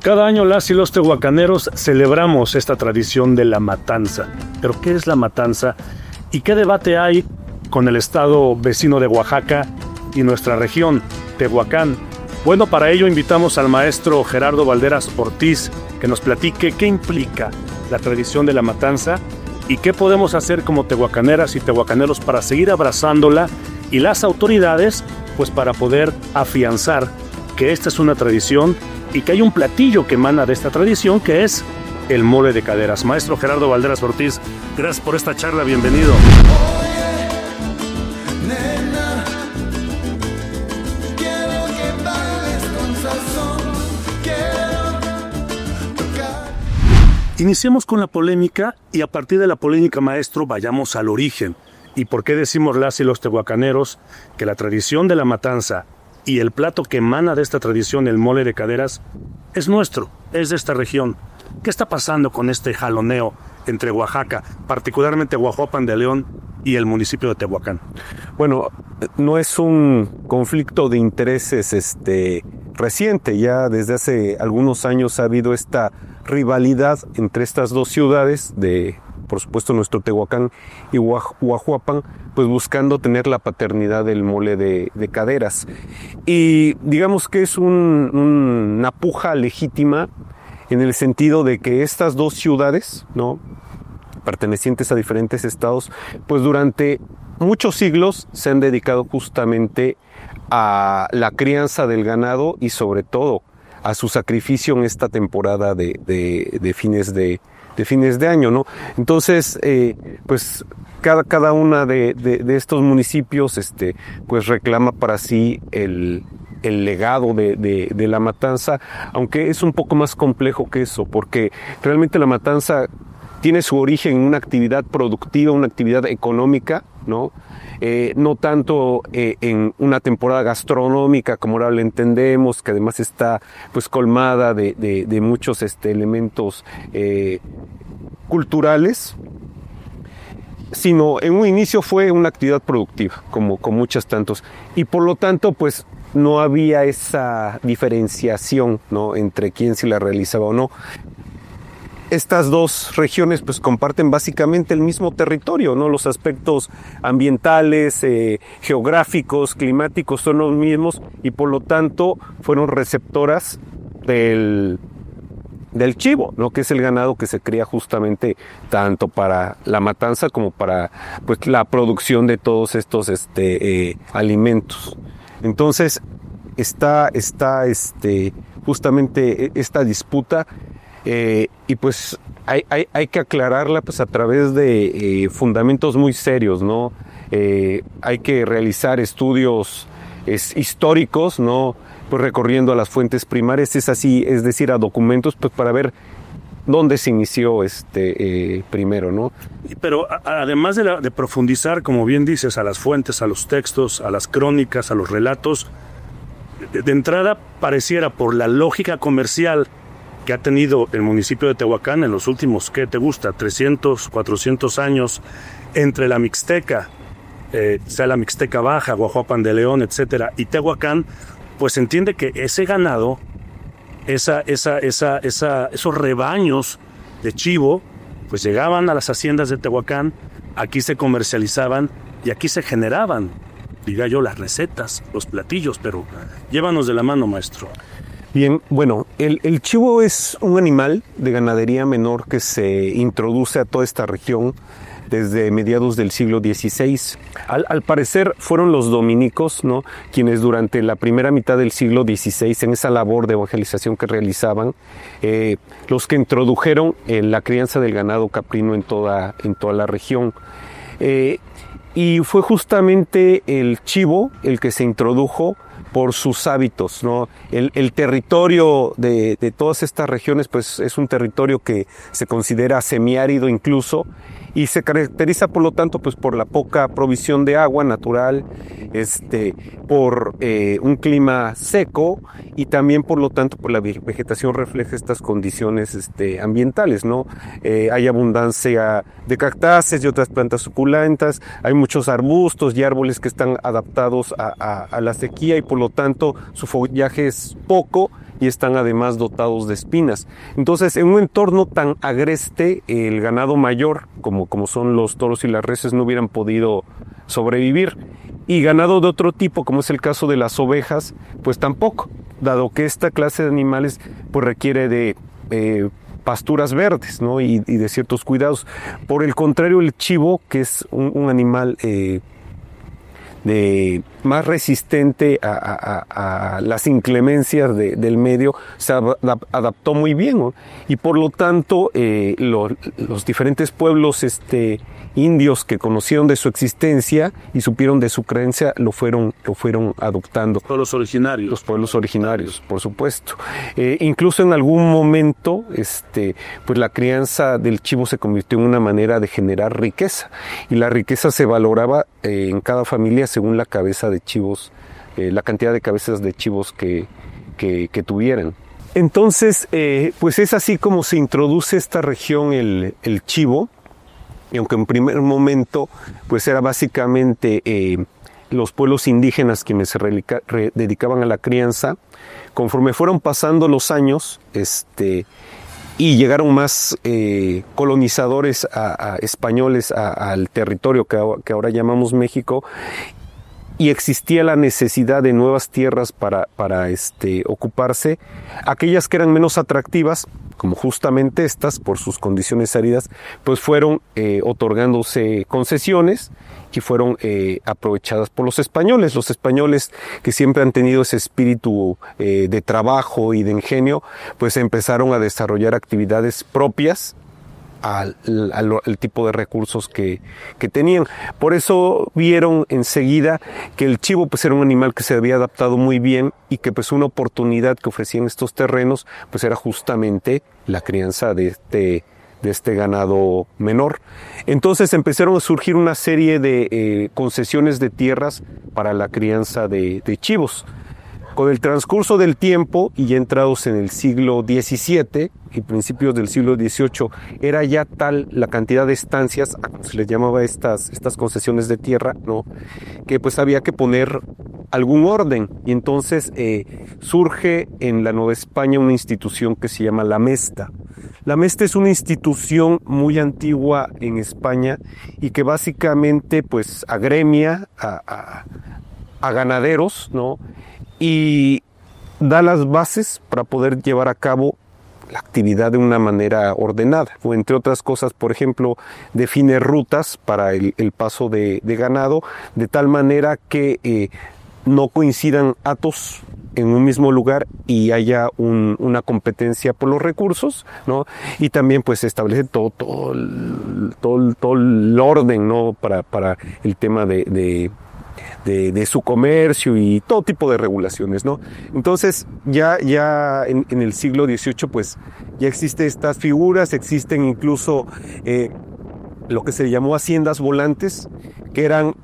Cada año las y los tehuacaneros celebramos esta tradición de la matanza. ¿Pero qué es la matanza? ¿Y qué debate hay con el estado vecino de Oaxaca y nuestra región, Tehuacán? Bueno, para ello invitamos al maestro Gerardo Valderas Ortiz que nos platique qué implica la tradición de la matanza y qué podemos hacer como tehuacaneras y tehuacaneros para seguir abrazándola y las autoridades, pues para poder afianzar que esta es una tradición y que hay un platillo que emana de esta tradición que es el mole de caderas. Maestro Gerardo Valderas Ortiz, gracias por esta charla, bienvenido. Iniciemos con la polémica y a partir de la polémica, maestro, vayamos al origen. ¿Y por qué decimos las y los tehuacaneros que la tradición de la matanza y el plato que emana de esta tradición, el mole de caderas, es nuestro, es de esta región? ¿Qué está pasando con este jaloneo entre Oaxaca, particularmente Huajuapan de León y el municipio de Tehuacán? Bueno, no es un conflicto de intereses reciente, ya desde hace algunos años ha habido esta rivalidad entre estas dos ciudades, de por supuesto nuestro Tehuacán y Huajuapan, pues buscando tener la paternidad del mole de caderas. Y digamos que es una puja legítima en el sentido de que estas dos ciudades, ¿no?, pertenecientes a diferentes estados, pues durante muchos siglos se han dedicado justamente a la crianza del ganado y sobre todo a su sacrificio en esta temporada de fines de año, ¿no? Entonces, pues cada una de estos municipios, pues reclama para sí el legado de la matanza, aunque es un poco más complejo que eso, porque realmente la matanza tiene su origen en una actividad productiva, una actividad económica, ¿no? No tanto en una temporada gastronómica como ahora la entendemos, que además está pues colmada de muchos elementos culturales, sino en un inicio fue una actividad productiva, como con muchas tantos, y por lo tanto pues no había esa diferenciación, ¿no?, entre quién se la realizaba o no. Estas dos regiones pues comparten básicamente el mismo territorio, ¿no? Los aspectos ambientales, geográficos, climáticos son los mismos y por lo tanto fueron receptoras del chivo, ¿no?, que es el ganado que se cría justamente tanto para la matanza como para pues la producción de todos estos alimentos. Entonces está justamente esta disputa. Y pues hay que aclararla pues a través de fundamentos muy serios, ¿no? Hay que realizar estudios históricos, ¿no?, pues recorriendo a las fuentes primarias, es decir, a documentos, pues para ver dónde se inició primero, ¿no? Pero además de profundizar, como bien dices, a las fuentes, a los textos, a las crónicas, a los relatos, de entrada pareciera por la lógica comercial que ha tenido el municipio de Tehuacán en los últimos, ¿qué te gusta?, 300, 400 años, entre la Mixteca, sea la Mixteca Baja, Huajuapan de León, etcétera, y Tehuacán, pues se entiende que ese ganado, esos rebaños de chivo, pues llegaban a las haciendas de Tehuacán, aquí se comercializaban y aquí se generaban, diga yo, las recetas, los platillos, pero llévanos de la mano, maestro. Bien, bueno, el chivo es un animal de ganadería menor que se introduce a toda esta región desde mediados del siglo XVI. Al parecer fueron los dominicos, ¿no?, quienes durante la primera mitad del siglo XVI, en esa labor de evangelización que realizaban, los que introdujeron la crianza del ganado caprino en toda la región. Y fue justamente el chivo el que se introdujo por sus hábitos, ¿no? El territorio de todas estas regiones pues es un territorio que se considera semiárido incluso, y se caracteriza por lo tanto pues por la poca provisión de agua natural, por un clima seco, y también por lo tanto por la vegetación refleja estas condiciones ambientales, ¿no? Hay abundancia de cactáceas y otras plantas suculentas, hay muchos arbustos y árboles que están adaptados a la sequía, y por lo tanto su follaje es poco y están además dotados de espinas. Entonces, en un entorno tan agreste, el ganado mayor, como son los toros y las reses, no hubieran podido sobrevivir. Y ganado de otro tipo, como es el caso de las ovejas, pues tampoco, dado que esta clase de animales pues requiere de pasturas verdes, ¿no? y de ciertos cuidados. Por el contrario, el chivo, que es un animal más resistente a las inclemencias del medio, se adaptó muy bien, ¿no? Y por lo tanto los diferentes pueblos indios que conocieron de su existencia y supieron de su creencia lo fueron adoptando. Los originarios. Los pueblos originarios, por supuesto. Incluso en algún momento pues la crianza del chivo se convirtió en una manera de generar riqueza, y la riqueza se valoraba en cada familia según la cabeza de chivos, la cantidad de cabezas de chivos que tuvieran. Entonces, pues es así como se introduce esta región el chivo, y aunque en primer momento pues era básicamente los pueblos indígenas quienes se dedicaban a la crianza, conforme fueron pasando los años y llegaron más colonizadores españoles al territorio que ahora llamamos México, y existía la necesidad de nuevas tierras para ocuparse, aquellas que eran menos atractivas, como justamente estas, por sus condiciones áridas, pues fueron otorgándose concesiones y fueron aprovechadas por los españoles. Los españoles, que siempre han tenido ese espíritu de trabajo y de ingenio, pues empezaron a desarrollar actividades propias al tipo de recursos que tenían. Por eso vieron enseguida que el chivo pues era un animal que se había adaptado muy bien, y que pues una oportunidad que ofrecían estos terrenos pues era justamente la crianza de este ganado menor. Entonces empezaron a surgir una serie de concesiones de tierras para la crianza de chivos. Con el transcurso del tiempo, y ya entrados en el siglo XVII y principios del siglo XVIII, era ya tal la cantidad de estancias, a como se les llamaba estas concesiones de tierra, ¿no?, que pues había que poner algún orden. Y entonces surge en la Nueva España una institución que se llama la Mesta. La Mesta es una institución muy antigua en España, y que básicamente pues agremia a ganaderos, ¿no?, y da las bases para poder llevar a cabo la actividad de una manera ordenada. O entre otras cosas, por ejemplo, define rutas para el paso de ganado, de tal manera que no coincidan hatos en un mismo lugar y haya una competencia por los recursos, ¿no? Y también pues establece todo el orden, ¿no?, para el tema de su comercio y todo tipo de regulaciones, ¿no? Entonces ya en el siglo XVIII pues ya existen estas figuras, existen incluso lo que se llamó haciendas volantes, que eran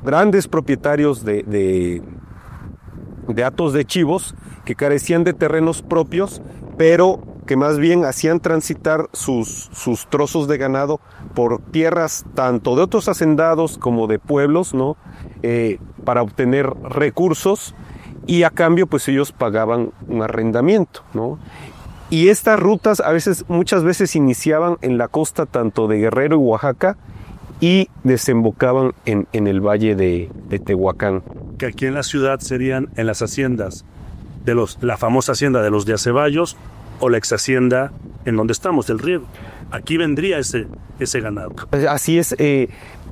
grandes propietarios de hatos de chivos que carecían de terrenos propios, pero que más bien hacían transitar sus trozos de ganado por tierras tanto de otros hacendados como de pueblos, ¿no?, para obtener recursos, y a cambio pues ellos pagaban un arrendamiento, ¿no? Y estas rutas muchas veces iniciaban en la costa tanto de Guerrero y Oaxaca, y desembocaban en el valle de Tehuacán. Que aquí en la ciudad serían en las haciendas la famosa hacienda de los de Aceballos, o la ex hacienda en donde estamos, del Riego. Aquí vendría ese ganado. Así es.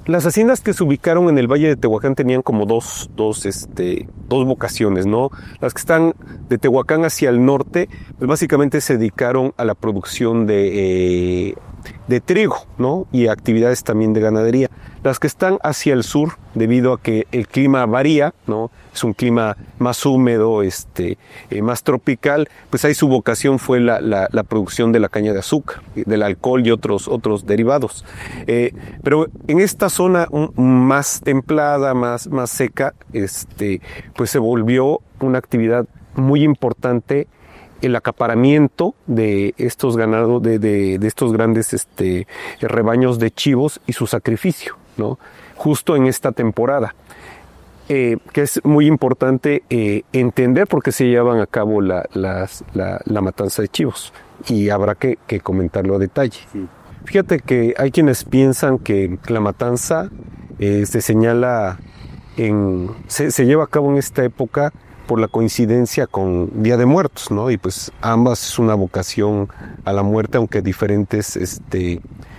Las haciendas que se ubicaron en el Valle de Tehuacán tenían como dos vocaciones, ¿no? Las que están de Tehuacán hacia el norte, pues básicamente se dedicaron a la producción de trigo, ¿no?, y actividades también de ganadería. Las que están hacia el sur, debido a que el clima varía, ¿no?, es un clima más húmedo, más tropical, pues ahí su vocación fue la producción de la caña de azúcar, del alcohol y otros derivados. Pero en esta zona más templada, más seca, pues se volvió una actividad muy importante el acaparamiento de estos ganados, de estos grandes rebaños de chivos, y su sacrificio, ¿no?, justo en esta temporada. que es muy importante entender por qué se llevan a cabo la matanza de chivos, y habrá que comentarlo a detalle. Sí. Fíjate que hay quienes piensan que la matanza se señala se lleva a cabo en esta época por la coincidencia con Día de Muertos, ¿no? Y pues ambas es una vocación a la muerte, aunque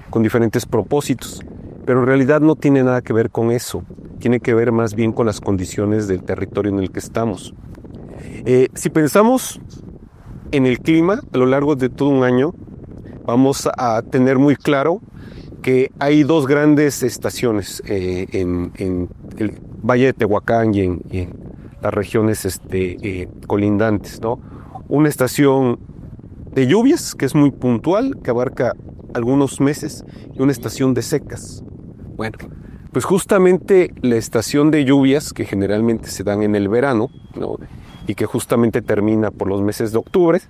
con diferentes propósitos. Pero en realidad no tiene nada que ver con eso. Tiene que ver más bien con las condiciones del territorio en el que estamos. Si pensamos en el clima a lo largo de todo un año, vamos a tener muy claro que hay dos grandes estaciones en el Valle de Tehuacán y en las regiones colindantes, ¿no? Una estación de lluvias, que es muy puntual, que abarca algunos meses, y una estación de secas. Bueno, pues justamente la estación de lluvias, que generalmente se dan en el verano, ¿no? Y que justamente termina por los meses de octubre,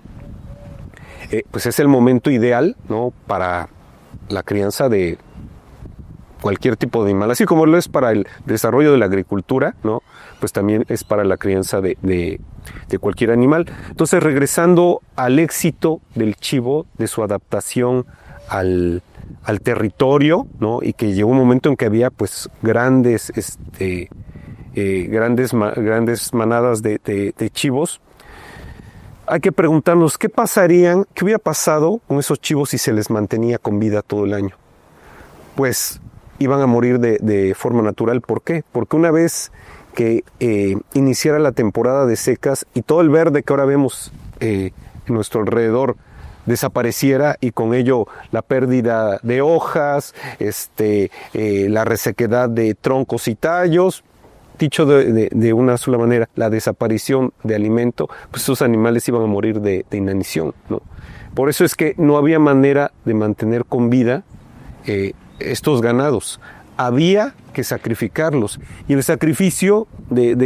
pues es el momento ideal, ¿no? Para la crianza de cualquier tipo de animal, así como lo es para el desarrollo de la agricultura, ¿no? Pues también es para la crianza de cualquier animal. Entonces, regresando al éxito del chivo, de su adaptación al territorio, ¿no? Y que llegó un momento en que había pues grandes manadas de chivos. Hay que preguntarnos qué hubiera pasado con esos chivos si se les mantenía con vida todo el año. Pues iban a morir de forma natural. ¿Por qué? Porque una vez que iniciara la temporada de secas y todo el verde que ahora vemos en nuestro alrededor desapareciera, y con ello la pérdida de hojas, la resequedad de troncos y tallos, dicho de una sola manera, la desaparición de alimento, pues esos animales iban a morir de inanición, ¿no? Por eso es que no había manera de mantener con vida estos ganados. Había que sacrificarlos, y el sacrificio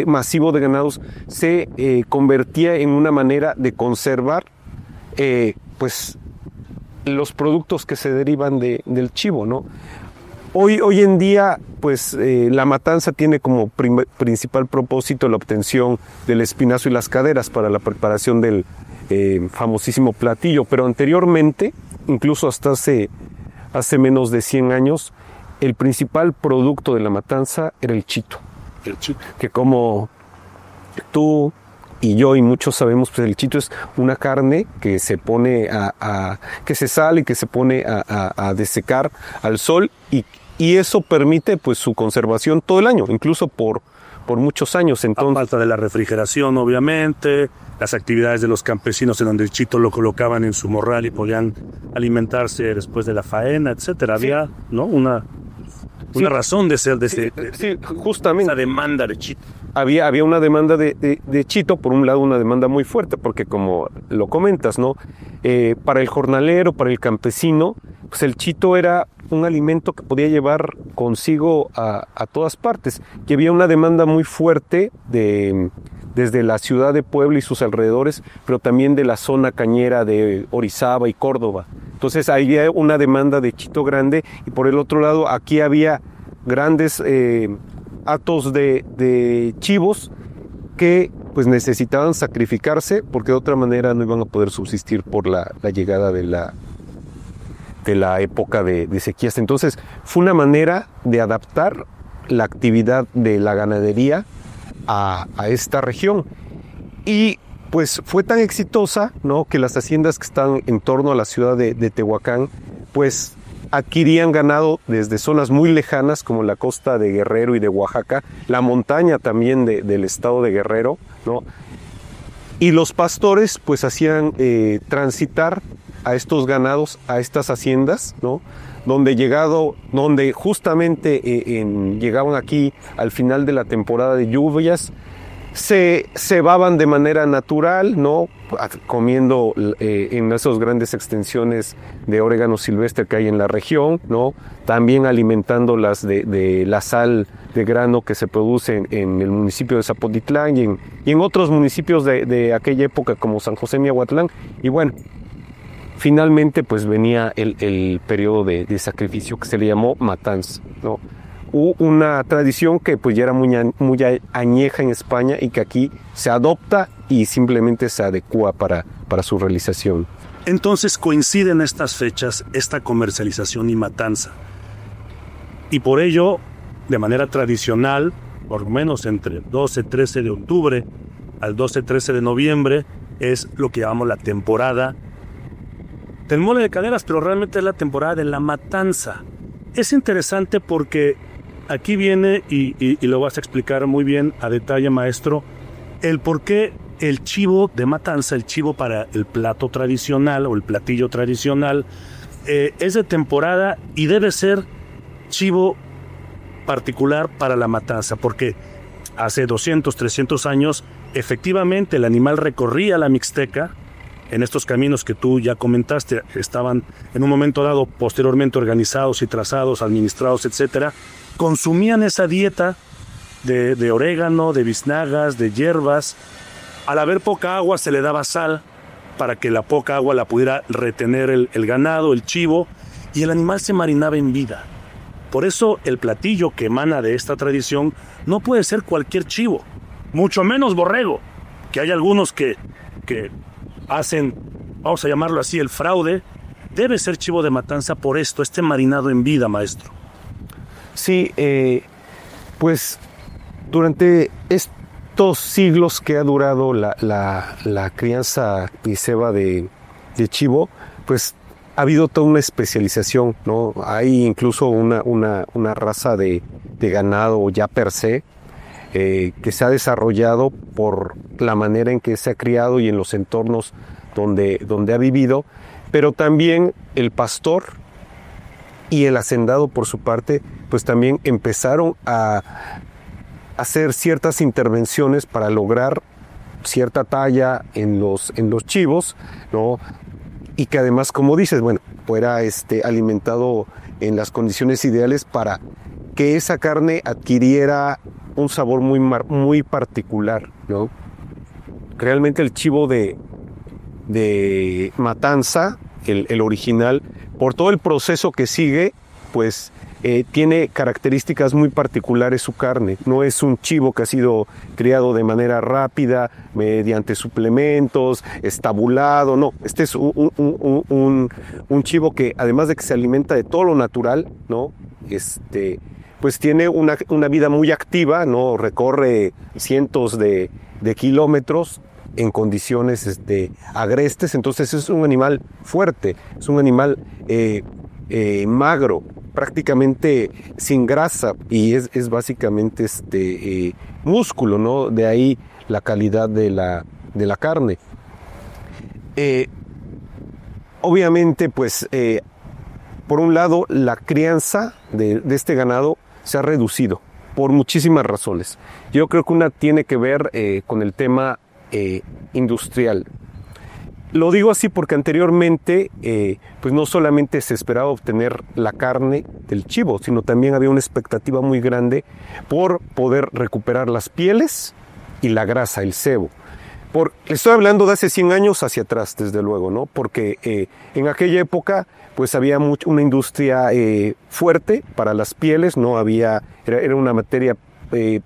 masivo de ganados se convertía en una manera de conservar pues los productos que se derivan del chivo, ¿no? Hoy en día, pues la matanza tiene como principal propósito la obtención del espinazo y las caderas para la preparación del famosísimo platillo, pero anteriormente, incluso hasta hace menos de 100 años, el principal producto de la matanza era el chito. El chito. Que como tú y yo y muchos sabemos, pues el chito es una carne que se pone que se sale y que se pone a desecar al sol, y eso permite pues su conservación todo el año, incluso por muchos años. Entonces, a falta de la refrigeración, obviamente, las actividades de los campesinos en donde el chito lo colocaban en su morral y podían alimentarse después de la faena, etcétera. Sí. Había, ¿no? una razón de ser justamente esa demanda de chito. Había una demanda de chito. Por un lado, una demanda muy fuerte, porque como lo comentas, ¿no? Para el jornalero, para el campesino, pues el chito era un alimento que podía llevar consigo a todas partes, que había una demanda muy fuerte desde la ciudad de Puebla y sus alrededores, pero también de la zona cañera de Orizaba y Córdoba. Entonces había una demanda de chito grande, y por el otro lado aquí había grandes hatos de chivos que pues necesitaban sacrificarse, porque de otra manera no iban a poder subsistir por la llegada de la época de sequías. Entonces fue una manera de adaptar la actividad de la ganadería a esta región, y pues fue tan exitosa, ¿no?, que las haciendas que están en torno a la ciudad de Tehuacán pues adquirían ganado desde zonas muy lejanas como la costa de Guerrero y de Oaxaca, la montaña también del estado de Guerrero, ¿no? Y los pastores pues hacían transitar a estos ganados a estas haciendas, ¿no?, donde justamente llegaban aquí al final de la temporada de lluvias, se cebaban de manera natural, ¿no?, comiendo en esas grandes extensiones de orégano silvestre que hay en la región, ¿no?, también alimentándolas de la sal de grano que se produce en el municipio de Zapotitlán y en otros municipios de aquella época como San José Miahuatlán. Y bueno, finalmente pues venía el periodo de sacrificio que se le llamó matanza, ¿no? una tradición que pues ya era muy añeja en España y que aquí se adopta y simplemente se adecua para su realización. Entonces coinciden estas fechas, esta comercialización y matanza. Y por ello, de manera tradicional, por lo menos entre 12-13 de octubre al 12-13 de noviembre, es lo que llamamos la temporada del mole de caderas, pero realmente es la temporada de la matanza. Es interesante porque aquí viene, y lo vas a explicar muy bien a detalle, maestro, el por qué el chivo de matanza, el chivo para el plato tradicional o el platillo tradicional, es de temporada y debe ser chivo particular para la matanza, porque hace 200, 300 años, efectivamente el animal recorría la Mixteca. En estos caminos que tú ya comentaste, estaban en un momento dado posteriormente organizados y trazados, administrados, etcétera. Consumían esa dieta de orégano, de biznagas, de hierbas. Al haber poca agua se le daba sal para que la poca agua la pudiera retener el ganado, el chivo, y el animal se marinaba en vida. Por eso el platillo que emana de esta tradición no puede ser cualquier chivo, mucho menos borrego, que hay algunos que hacen, vamos a llamarlo así, el fraude. Debe ser chivo de matanza por esto, este marinado en vida, maestro. Sí, pues durante estos siglos que ha durado la crianza y ceba de chivo, pues ha habido toda una especialización, ¿no? Hay incluso una raza de ganado ya per se, que se ha desarrollado por la manera en que se ha criado y en los entornos donde ha vivido, pero también el pastor y el hacendado por su parte, pues también empezaron a hacer ciertas intervenciones para lograr cierta talla en los chivos, ¿no? Y que además, como dices, bueno, fuera alimentado en las condiciones ideales para que esa carne adquiriera un sabor muy particular, ¿no? Realmente el chivo de matanza, el original, por todo el proceso que sigue, pues tiene características muy particulares su carne. No es un chivo que ha sido criado de manera rápida, mediante suplementos, estabulado, no. Este es un chivo que, además de que se alimenta de todo lo natural, ¿no? Pues tiene una vida muy activa, ¿no? Recorre cientos de kilómetros en condiciones agrestes. Entonces es un animal fuerte, es un animal magro, prácticamente sin grasa, y es básicamente músculo, ¿no? De ahí la calidad de la carne. Obviamente, pues, por un lado, la crianza de este ganado se ha reducido por muchísimas razones. Yo creo que una tiene que ver con el tema industrial. Lo digo así porque anteriormente pues no solamente se esperaba obtener la carne del chivo, sino también había una expectativa muy grande por poder recuperar las pieles y la grasa, el sebo. Estoy hablando de hace 100 años hacia atrás, desde luego, ¿no? Porque en aquella época pues había una industria fuerte para las pieles, no había, era una materia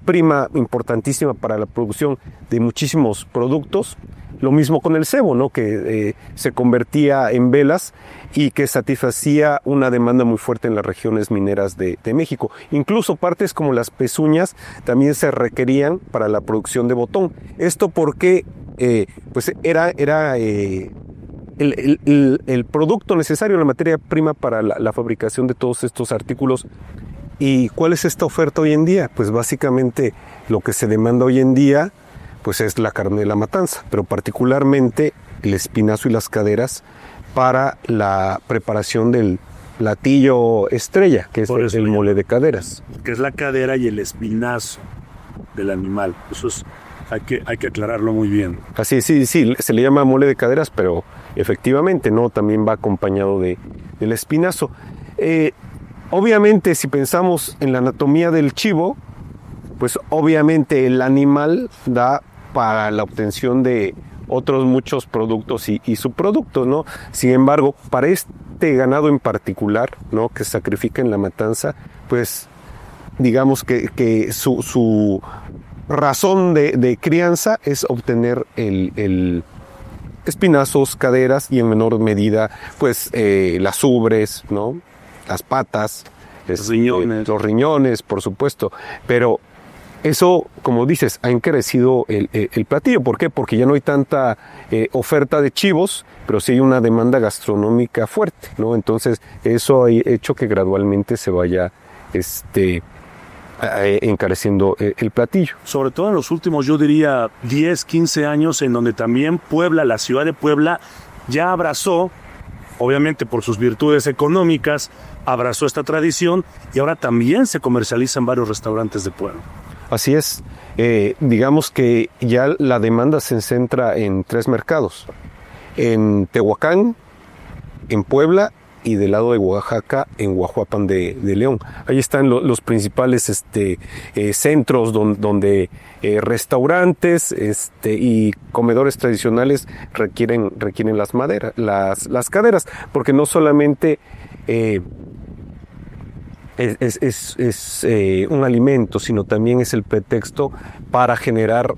prima importantísima para la producción de muchísimos productos. Lo mismo con el sebo, ¿no? Que se convertía en velas y que satisfacía una demanda muy fuerte en las regiones mineras de México. Incluso partes como las pezuñas también se requerían para la producción de botón. Esto porque pues era el producto necesario, la materia prima para la fabricación de todos estos artículos. ¿Y cuál es esta oferta hoy en día? Pues básicamente lo que se demanda hoy en día pues es la carne de la matanza, pero particularmente el espinazo y las caderas para la preparación del platillo estrella, que es el mole de caderas. Que es la cadera y el espinazo del animal. Eso hay que aclararlo muy bien. Así, sí, se le llama mole de caderas, pero efectivamente, ¿no? También va acompañado del espinazo. Obviamente, si pensamos en la anatomía del chivo, pues obviamente el animal da para la obtención de otros muchos productos y subproductos, ¿no? Sin embargo, para este ganado en particular, ¿no? Que se sacrifica en la matanza, pues digamos que su razón de crianza es obtener el espinazos, caderas y en menor medida pues las ubres, ¿no? Las patas, Los riñones. los riñones, por supuesto, pero eso, como dices, ha encarecido el platillo. ¿Por qué? Porque ya no hay tanta oferta de chivos, pero sí hay una demanda gastronómica fuerte, ¿no? Entonces, eso ha hecho que gradualmente se vaya encareciendo el platillo. Sobre todo en los últimos, yo diría, 10, 15 años, en donde también Puebla, la ciudad de Puebla, ya abrazó, obviamente por sus virtudes económicas, abrazó esta tradición y ahora también se comercializa en varios restaurantes de Puebla. Así es, digamos que ya la demanda se centra en 3 mercados, en Tehuacán, en Puebla y del lado de Oaxaca, en Huajuapan de León. Ahí están los principales centros donde restaurantes y comedores tradicionales requieren las caderas, porque no solamente es un alimento, sino también es el pretexto para generar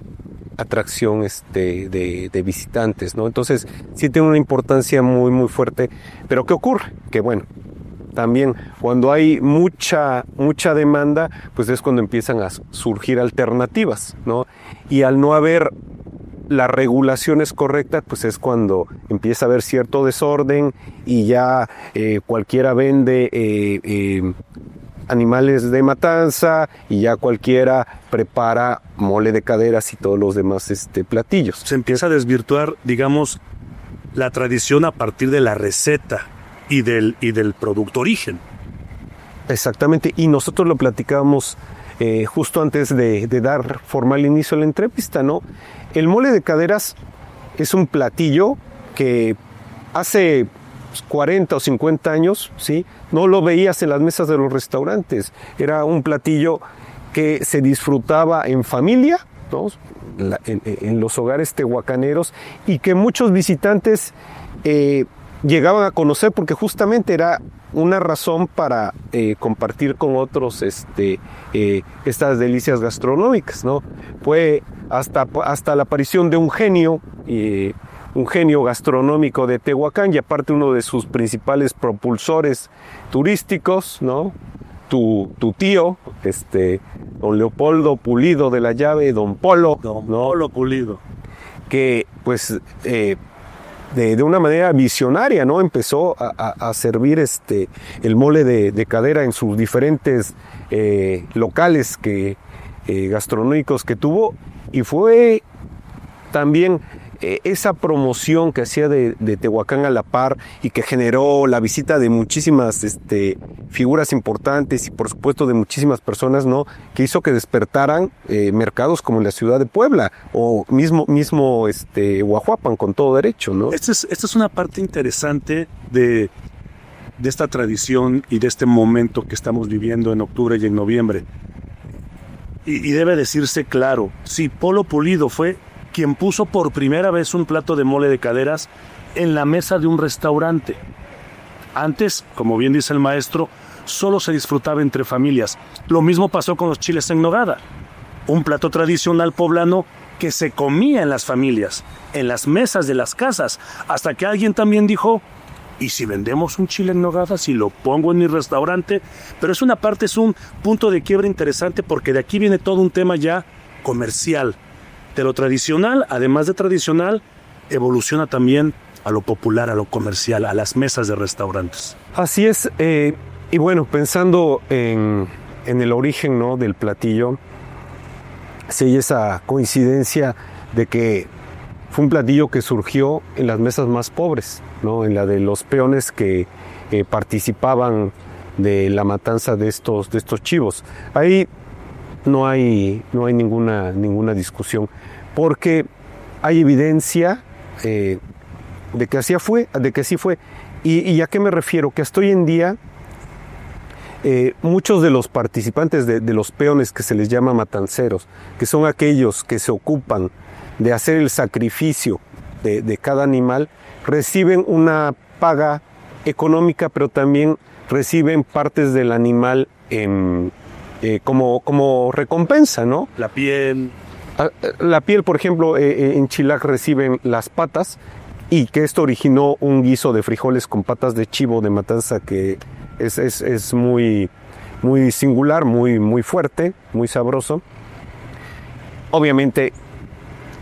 atracción de visitantes, ¿no? Entonces sí tiene una importancia muy muy fuerte. Pero ¿qué ocurre? Que bueno, también cuando hay mucha demanda, pues es cuando empiezan a surgir alternativas, ¿no? Y al no haber las regulaciones correctas, pues es cuando empieza a haber cierto desorden y ya cualquiera vende animales de matanza y ya cualquiera prepara mole de caderas y todos los demás platillos. Se empieza a desvirtuar, digamos, la tradición a partir de la receta y del producto origen. Exactamente, y nosotros lo platicábamos justo antes de dar formal inicio a la entrevista, ¿no? El mole de caderas es un platillo que hace 40 o 50 años, ¿sí? No lo veías en las mesas de los restaurantes. Era un platillo que se disfrutaba en familia, ¿no? En los hogares tehuacaneros, y que muchos visitantes llegaban a conocer porque justamente era una razón para compartir con otros estas delicias gastronómicas, ¿no? Fue hasta la aparición de un genio gastronómico de Tehuacán, y aparte uno de sus principales propulsores turísticos, ¿no? Tu tío, don Leopoldo Pulido de la Llave, don Polo, Don Polo Pulido, que pues de una manera visionaria, ¿no? Empezó a servir el mole de cadera en sus diferentes locales gastronómicos que tuvo, y fue también esa promoción que hacía de Tehuacán a la par y que generó la visita de muchísimas figuras importantes y por supuesto de muchísimas personas, ¿no? Que hizo que despertaran mercados como la ciudad de Puebla o mismo Huajuapan, con todo derecho, ¿no? Esta es una parte interesante de esta tradición y de este momento que estamos viviendo en octubre y en noviembre. Y debe decirse claro, sí, Polo Pulido fue quien puso por primera vez un plato de mole de caderas en la mesa de un restaurante. Antes, como bien dice el maestro, solo se disfrutaba entre familias. Lo mismo pasó con los chiles en nogada, un plato tradicional poblano que se comía en las familias, en las mesas de las casas, hasta que alguien también dijo, ¿y si vendemos un chile en nogada, si lo pongo en mi restaurante? Pero es un punto de quiebra interesante, porque de aquí viene todo un tema ya comercial. De lo tradicional, además de tradicional, evoluciona también a lo popular, a lo comercial, a las mesas de restaurantes. Así es, y bueno, pensando en el origen, ¿no? del platillo, sí hay esa coincidencia de que fue un platillo que surgió en las mesas más pobres, ¿no? En la de los peones que participaban de la matanza de estos chivos. Ahí no hay ninguna discusión, porque hay evidencia de que así fue. ¿Y a qué me refiero? Que hasta hoy en día muchos de los participantes de los peones, que se les llama matanceros, que son aquellos que se ocupan de hacer el sacrificio de cada animal, reciben una paga económica, pero también reciben partes del animal en como recompensa, ¿no? La piel. La piel, por ejemplo, en Chilac reciben las patas, y que esto originó un guiso de frijoles con patas de chivo de matanza que es muy, muy singular, muy fuerte, muy sabroso. Obviamente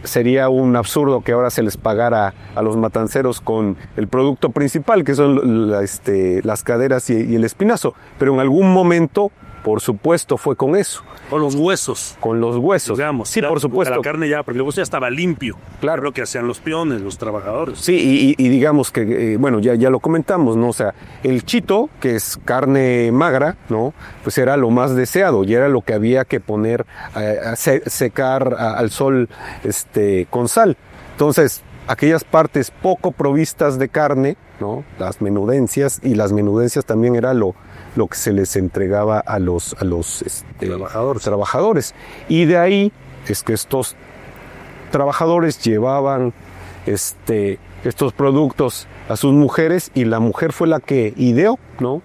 sería un absurdo que ahora se les pagara a los matanceros con el producto principal, que son las caderas y el espinazo, pero en algún momento, por supuesto, fue con eso. Con los huesos. Con los huesos. Digamos. Sí, por supuesto. La carne ya, porque el hueso ya estaba limpio. Claro. Lo que hacían los peones, los trabajadores. Sí, y digamos que, bueno, ya lo comentamos, ¿no? O sea, el chito, que es carne magra, ¿no? Pues era lo más deseado y era lo que había que poner a secar al sol con sal. Entonces, aquellas partes poco provistas de carne, ¿no? Las menudencias, y las menudencias también era lo que se les entregaba a los trabajadores. Y de ahí es que estos trabajadores llevaban estos productos a sus mujeres, y la mujer fue la que ideó, ¿no?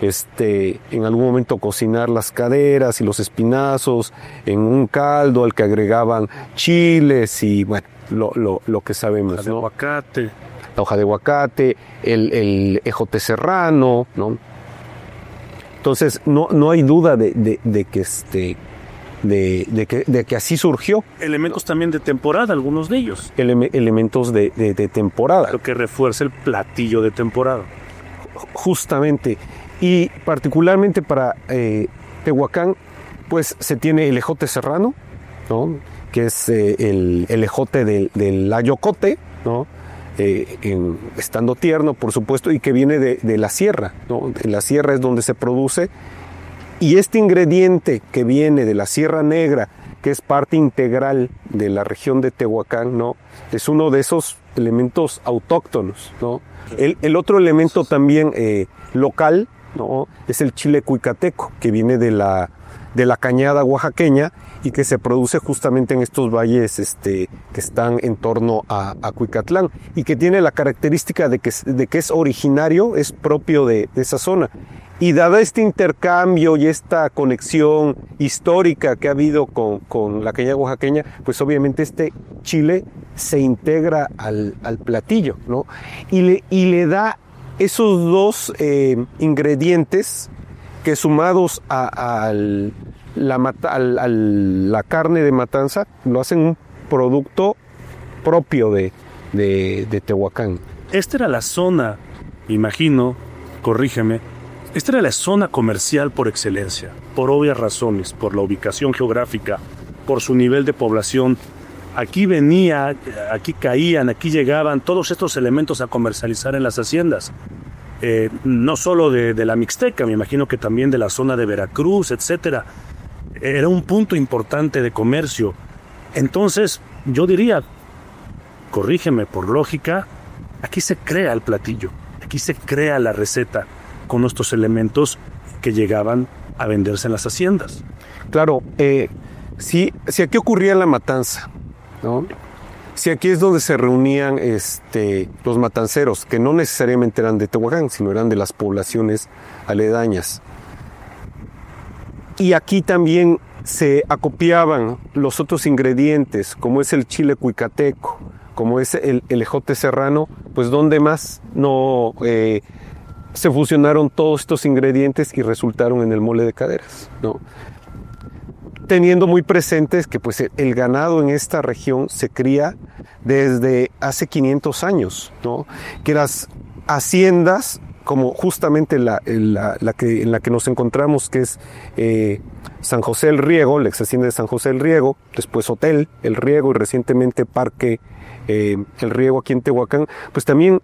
En algún momento cocinar las caderas y los espinazos en un caldo al que agregaban chiles y, bueno, lo que sabemos, hoja de ¿no? aguacate. La hoja de aguacate, el ejote serrano, ¿no? Entonces, no hay duda de que así surgió. Elementos también de temporada, algunos de ellos. Elementos de temporada. Lo que refuerza el platillo de temporada. Justamente. Y particularmente para Tehuacán, pues se tiene el ejote serrano, ¿no? Que es el ejote del ayocote, ¿no? Estando tierno, por supuesto, y que viene de la sierra, ¿no? En la sierra es donde se produce, y este ingrediente que viene de la Sierra Negra, que es parte integral de la región de Tehuacán, ¿no? Es uno de esos elementos autóctonos, ¿no? El otro elemento también local, ¿no? Es el chile cuicateco, que viene de la cañada oaxaqueña y que se produce justamente en estos valles que están en torno a Cuicatlán, y que tiene la característica de que es originario, es propio de esa zona. Y dado este intercambio y esta conexión histórica que ha habido con la cañada oaxaqueña, pues obviamente este chile se integra al platillo, ¿no? Y le da esos dos ingredientes que, sumados a la carne de matanza, lo hacen un producto propio de Tehuacán. Esta era la zona, imagino, corrígeme, esta era la zona comercial por excelencia, por obvias razones, por la ubicación geográfica, por su nivel de población. Aquí venía, aquí caían, aquí llegaban todos estos elementos a comercializar en las haciendas. No solo de la Mixteca, me imagino que también de la zona de Veracruz, etcétera. Era un punto importante de comercio. Entonces, yo diría, corrígeme, por lógica, aquí se crea el platillo, aquí se crea la receta con estos elementos que llegaban a venderse en las haciendas. Claro, si aquí ocurría la matanza, ¿no? Si aquí es donde se reunían los matanceros, que no necesariamente eran de Tehuacán, sino eran de las poblaciones aledañas. Y aquí también se acopiaban los otros ingredientes, como es el chile cuicateco, como es el ejote serrano, pues ¿dónde más no se fusionaron todos estos ingredientes y resultaron en el mole de caderas, ¿no? Teniendo muy presentes que pues el ganado en esta región se cría desde hace 500 años, ¿no? Que las haciendas, como justamente en la que nos encontramos, que es San José el Riego, la ex hacienda de San José el Riego, después Hotel el Riego y recientemente Parque el Riego aquí en Tehuacán, pues también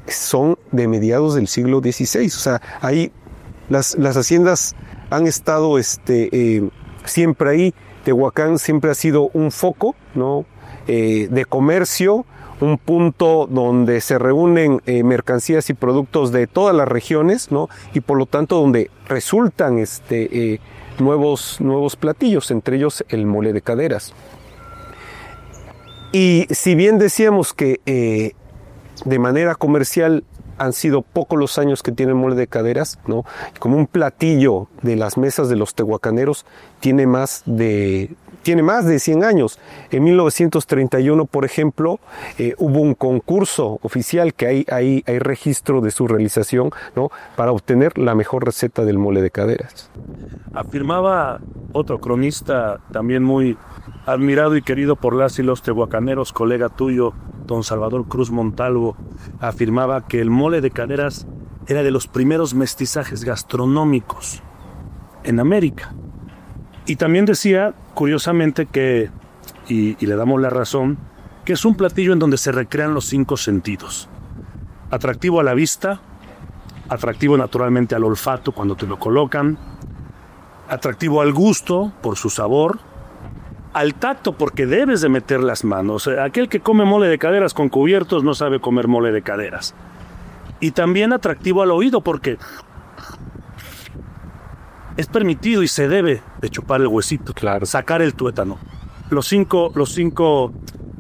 son de mediados del siglo XVI. O sea, ahí las haciendas han estado siempre ahí. Tehuacán siempre ha sido un foco, ¿no? De comercio, un punto donde se reúnen mercancías y productos de todas las regiones, ¿no? Y por lo tanto donde resultan nuevos platillos, entre ellos el mole de caderas. Y si bien decíamos que de manera comercial han sido pocos los años que tiene el mole de caderas, ¿no? Como un platillo de las mesas de los tehuacaneros tiene más de 100 años. En 1931, por ejemplo, hubo un concurso oficial que hay registro de su realización, ¿no? Para obtener la mejor receta del mole de caderas. Afirmaba otro cronista también muy admirado y querido por las y los tehuacaneros, colega tuyo, don Salvador Cruz Montalvo, afirmaba que el mole de caderas era de los primeros mestizajes gastronómicos en América. Y también decía, curiosamente, que, y le damos la razón, que es un platillo en donde se recrean los 5 sentidos. Atractivo a la vista, atractivo naturalmente al olfato cuando te lo colocan, atractivo al gusto por su sabor, al tacto porque debes de meter las manos. Aquel que come mole de caderas con cubiertos no sabe comer mole de caderas. Y también atractivo al oído porque es permitido y se debe de chupar el huesito, claro, sacar el tuétano. Los cinco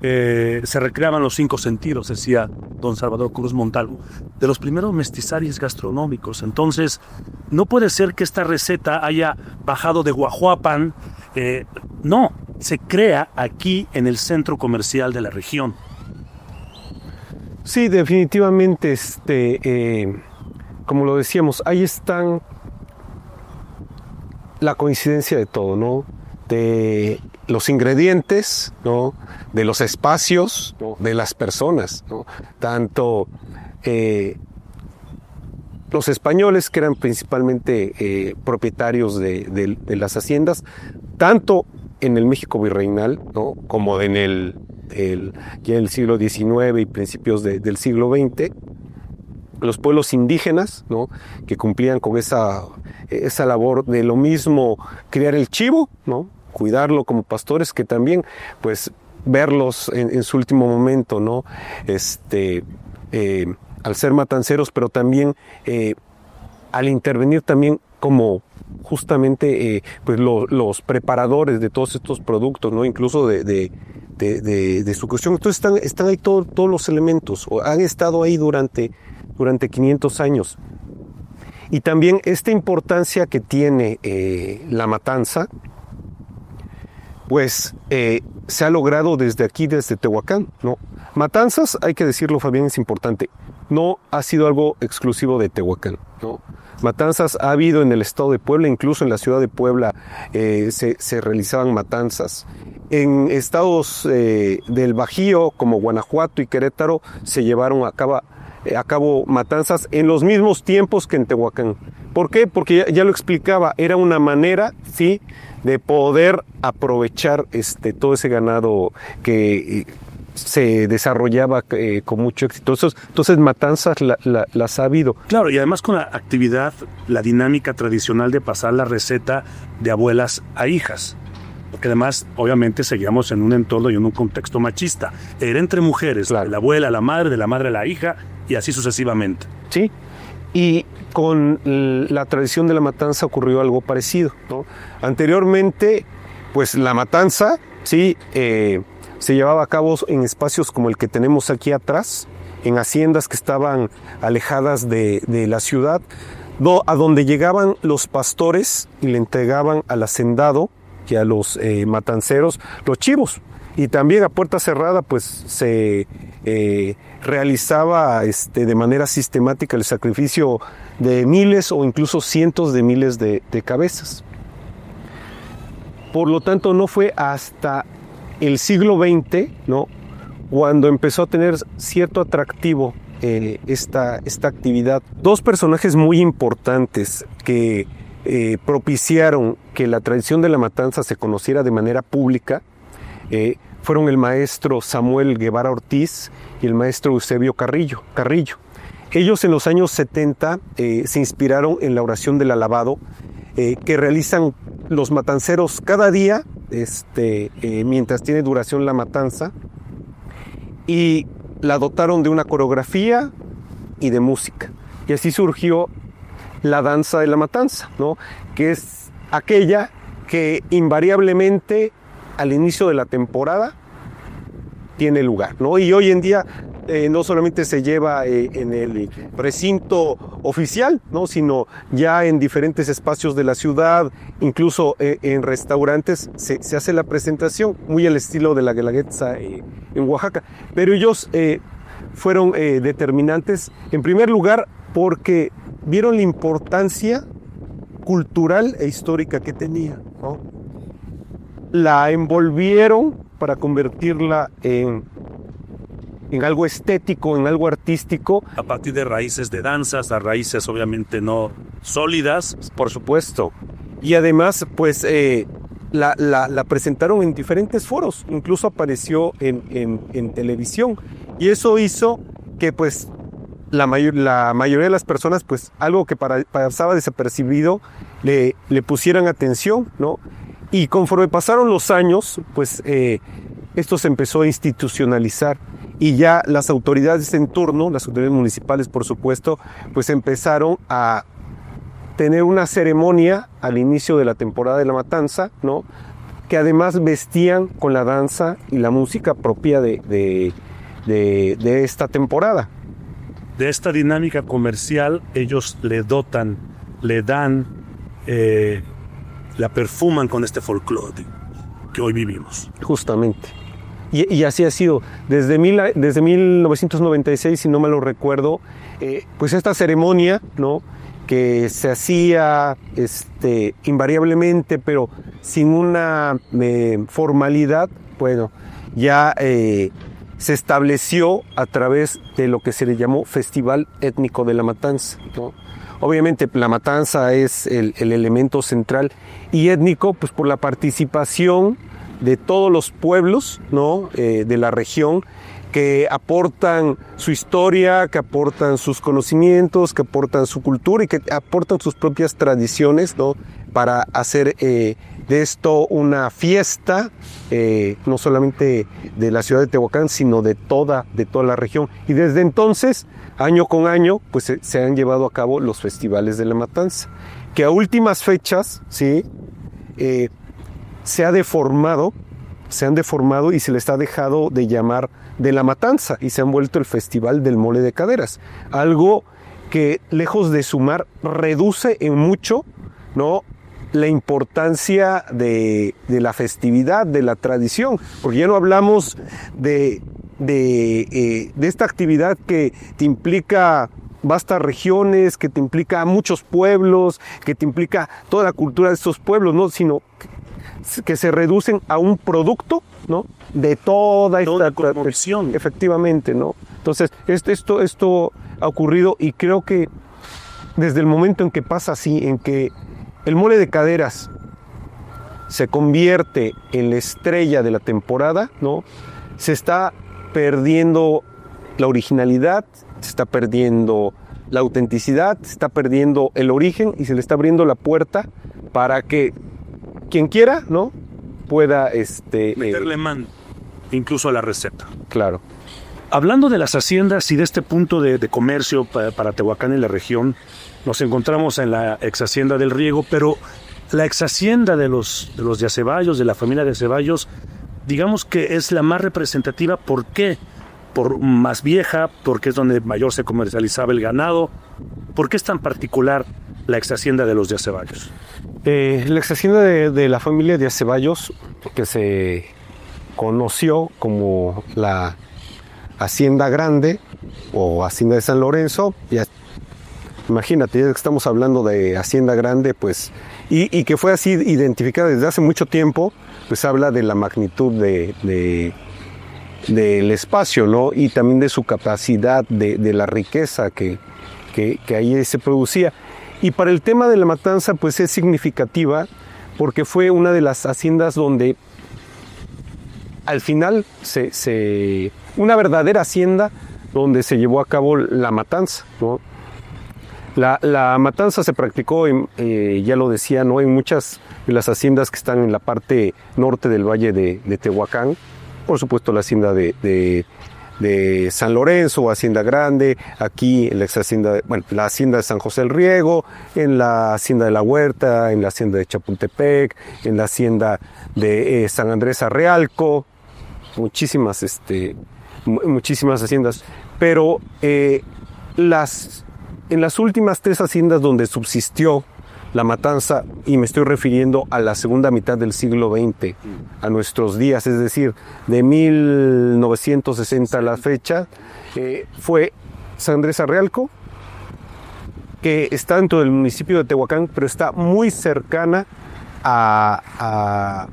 se recreaban los 5 sentidos, decía don Salvador Cruz Montalvo, de los primeros mestizajes gastronómicos. Entonces, no puede ser que esta receta haya bajado de Guajuapan. No, se crea aquí en el centro comercial de la región. Sí, definitivamente, como lo decíamos, ahí están la coincidencia de todo, ¿no? De los ingredientes, ¿no? De los espacios, ¿no? De las personas, ¿no? Tanto los españoles, que eran principalmente propietarios de las haciendas, tanto en el México virreinal, ¿no? Como en ya en el siglo XIX y principios del siglo XX, los pueblos indígenas, ¿no? Que cumplían con esa labor de lo mismo criar el chivo, ¿no? Cuidarlo como pastores, que también pues verlos en su último momento, ¿no? Al ser matanceros, pero también al intervenir también como justamente pues los preparadores de todos estos productos, ¿no? Incluso de su cuestión. Entonces están ahí todos los elementos, o han estado ahí durante 500 años. Y también esta importancia que tiene la matanza, pues se ha logrado desde aquí, desde Tehuacán, ¿no? Matanzas, hay que decirlo, Fabián, es importante, no ha sido algo exclusivo de Tehuacán, ¿no? Matanzas ha habido en el estado de Puebla, incluso en la ciudad de Puebla se realizaban matanzas. En estados del Bajío, como Guanajuato y Querétaro, se llevaron a cabo matanzas en los mismos tiempos que en Tehuacán. ¿Por qué? Porque ya lo explicaba, era una manera, sí, de poder aprovechar todo ese ganado que se desarrollaba con mucho éxito. Entonces matanzas las ha habido. Claro, y además con la actividad, la dinámica tradicional de pasar la receta de abuelas a hijas. Porque además, obviamente, seguíamos en un entorno y en un contexto machista. Era entre mujeres, claro. De la abuela a la madre, de la madre a la hija, y así sucesivamente. Sí, y con la tradición de la matanza ocurrió algo parecido, ¿no? Anteriormente, pues la matanza, sí, se llevaba a cabo en espacios como el que tenemos aquí atrás, en haciendas que estaban alejadas de la ciudad, a donde llegaban los pastores y le entregaban al hacendado y a los matanceros los chivos. Y también a puerta cerrada pues se realizaba de manera sistemática el sacrificio de miles o incluso cientos de miles de cabezas. Por lo tanto, no fue hasta el siglo XX, ¿no?, cuando empezó a tener cierto atractivo esta actividad. Dos personajes muy importantes que propiciaron que la tradición de la matanza se conociera de manera pública fueron el maestro Samuel Guevara Ortiz y el maestro Eusebio Carrillo. Ellos en los años 70 se inspiraron en la oración del alabado que realizan los matanceros cada día mientras tiene duración la matanza, y la dotaron de una coreografía y de música. Y así surgió la danza de la matanza, ¿no?, que es aquella que invariablemente al inicio de la temporada tiene lugar, ¿no? Y hoy en día no solamente se lleva en el recinto oficial, ¿no? Sino ya en diferentes espacios de la ciudad, incluso en restaurantes se hace la presentación, muy al estilo de la Guelaguetza en Oaxaca. Pero ellos fueron determinantes, en primer lugar, porque vieron la importancia cultural e histórica que tenía, ¿no? La envolvieron para convertirla en algo estético, en algo artístico. A partir de raíces de danzas, las raíces obviamente no sólidas. Por supuesto. Y además, pues, la presentaron en diferentes foros, incluso apareció en televisión. Y eso hizo que, pues, la mayoría de las personas, pues, algo que pasaba desapercibido, le pusieran atención, ¿no? Y conforme pasaron los años, pues, esto se empezó a institucionalizar. Y ya las autoridades en turno, las autoridades municipales, por supuesto, pues empezaron a tener una ceremonia al inicio de la temporada de la matanza, ¿no? Que además vestían con la danza y la música propia de esta temporada. De esta dinámica comercial, ellos le dotan, le dan, la perfuman con este folclore que hoy vivimos. Justamente. Y así ha sido. Desde 1996, si no me lo recuerdo, pues esta ceremonia, ¿no? Que se hacía invariablemente, pero sin una formalidad, bueno, ya se estableció a través de lo que se le llamó Festival Étnico de la Matanza, ¿no? Obviamente la matanza es el elemento central, y étnico pues por la participación de todos los pueblos, ¿no? De la región, que aportan su historia, que aportan sus conocimientos, que aportan su cultura y que aportan sus propias tradiciones, ¿no? Para hacer de esto una fiesta, no solamente de la ciudad de Tehuacán, sino de toda la región. Y desde entonces, año con año, pues se han llevado a cabo los festivales de la matanza, que a últimas fechas, ¿sí? Se han deformado y se les ha dejado de llamar de la matanza y se han vuelto el Festival del Mole de Caderas. Algo que, lejos de sumar, reduce en mucho, ¿no? La importancia de la festividad, de la tradición, porque ya no hablamos de esta actividad que te implica vastas regiones, que te implica muchos pueblos, que te implica toda la cultura de estos pueblos, ¿no? Sino que se reducen a un producto, ¿no? De toda esta cosmovisión. Efectivamente, ¿no? Entonces, esto ha ocurrido, y creo que desde el momento en que pasa así, en que el mole de caderas se convierte en la estrella de la temporada, ¿no? Se está perdiendo la originalidad, se está perdiendo la autenticidad, se está perdiendo el origen, y se le está abriendo la puerta para que quien quiera, ¿no? Pueda meterle mano, incluso a la receta. Claro. Hablando de las haciendas y de este punto de comercio para Tehuacán y la región, nos encontramos en la ex hacienda del Riego, pero la ex hacienda de los de Ceballos, de la familia de Ceballos, digamos que es la más representativa. ¿Por qué? Por más vieja, porque es donde mayor se comercializaba el ganado. ¿Por qué es tan particular la ex hacienda de los de Ceballos? La ex hacienda de la familia de Ceballos, que se conoció como la Hacienda Grande o Hacienda de San Lorenzo, ya, imagínate, ya que estamos hablando de Hacienda Grande, pues, y que fue así identificada desde hace mucho tiempo, pues habla de la magnitud del espacio, ¿no? Y también de su capacidad, de la riqueza que ahí se producía. Y para el tema de la matanza, pues es significativa, porque fue una de las haciendas donde al final una verdadera hacienda donde se llevó a cabo la matanza, ¿no? La matanza se practicó, ya lo decía, ¿no? En muchas de las haciendas que están en la parte norte del valle de Tehuacán. Por supuesto, la hacienda de San Lorenzo, Hacienda Grande, aquí en la hacienda, la hacienda de San José del Riego, en la hacienda de La Huerta, en la hacienda de Chapultepec, en la hacienda de San Andrés Arrealco, muchísimas muchísimas haciendas, pero en las últimas 3 haciendas donde subsistió la matanza, y me estoy refiriendo a la segunda mitad del siglo XX, a nuestros días, es decir, de 1960 a la fecha, fue San Andrés Arrealco, que está dentro del municipio de Tehuacán, pero está muy cercana a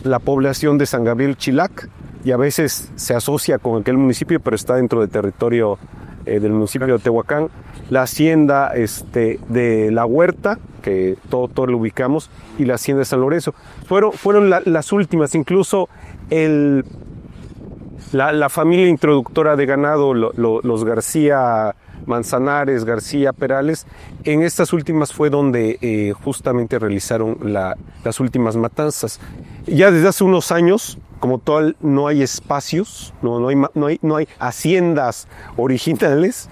la población de San Gabriel Chilac, y a veces se asocia con aquel municipio, pero está dentro del territorio del municipio de Tehuacán. La hacienda de La Huerta, que todo lo ubicamos, y la hacienda de San Lorenzo. Fueron las últimas, incluso la familia introductora de ganado, los García Manzanares, García Perales, en estas últimas fue donde justamente realizaron las últimas matanzas. Ya desde hace unos años, como tal, no hay espacios, no hay haciendas originales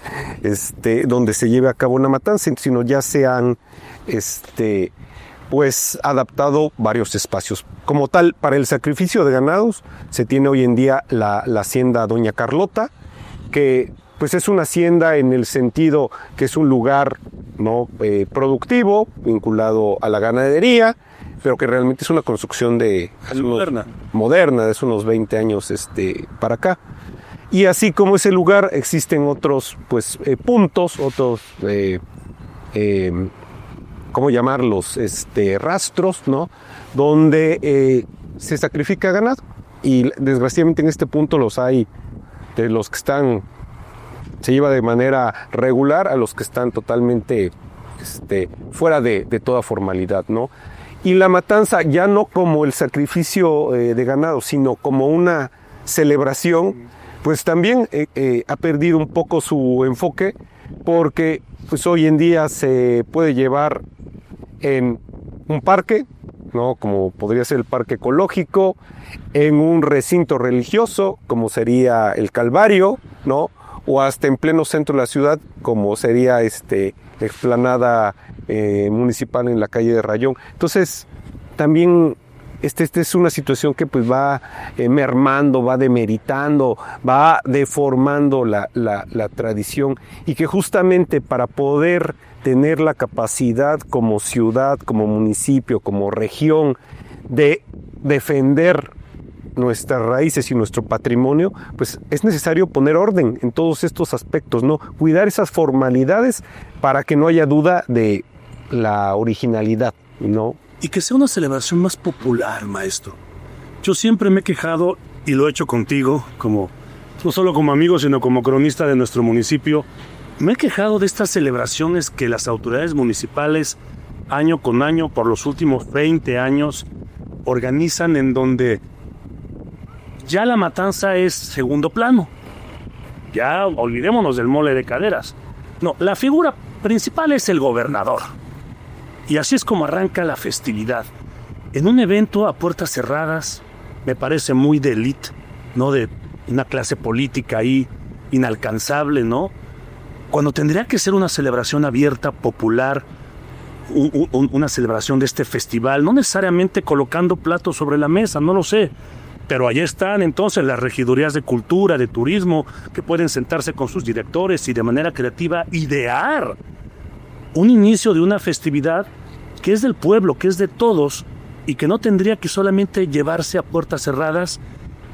donde se lleve a cabo una matanza, sino ya se han pues adaptado varios espacios. Como tal, para el sacrificio de ganados se tiene hoy en día la hacienda Doña Carlota, que pues es una hacienda en el sentido que es un lugar no productivo, vinculado a la ganadería, pero que realmente es una construcción moderna, de hace unos 20 años para acá. Y así como ese lugar, existen otros puntos, otros ¿cómo llamarlos? Rastros, ¿no? Donde se sacrifica ganado. Y desgraciadamente en este punto los hay de los que están, se lleva de manera regular, a los que están totalmente fuera de toda formalidad, ¿no? Y la matanza ya no como el sacrificio de ganado, sino como una celebración, pues también ha perdido un poco su enfoque, porque pues hoy en día se puede llevar en un parque, ¿no? Como podría ser el parque ecológico, en un recinto religioso, como sería el Calvario, ¿no? O hasta en pleno centro de la ciudad, como sería la explanada municipal en la calle de Rayón. Entonces, también esta es una situación que pues va mermando, va demeritando, va deformando la tradición, y que justamente para poder tener la capacidad como ciudad, como municipio, como región, de defender nuestras raíces y nuestro patrimonio, pues es necesario poner orden en todos estos aspectos, ¿no? Cuidar esas formalidades para que no haya duda de la originalidad, ¿no? Y que sea una celebración más popular, maestro. Yo siempre me he quejado, y lo he hecho contigo, no solo como amigo, sino como cronista de nuestro municipio, me he quejado de estas celebraciones que las autoridades municipales, año con año, por los últimos 20 años, organizan, en donde ya la matanza es segundo plano. Ya olvidémonos del mole de caderas. No, la figura principal es el gobernador. Y así es como arranca la festividad. En un evento a puertas cerradas, me parece muy de élite, ¿no? De una clase política ahí inalcanzable, ¿no? Cuando tendría que ser una celebración abierta, popular, una celebración de este festival, no necesariamente colocando platos sobre la mesa, no lo sé. Pero allí están entonces las regidurías de cultura, de turismo, que pueden sentarse con sus directores y de manera creativa idear un inicio de una festividad que es del pueblo, que es de todos, y que no tendría que solamente llevarse a puertas cerradas,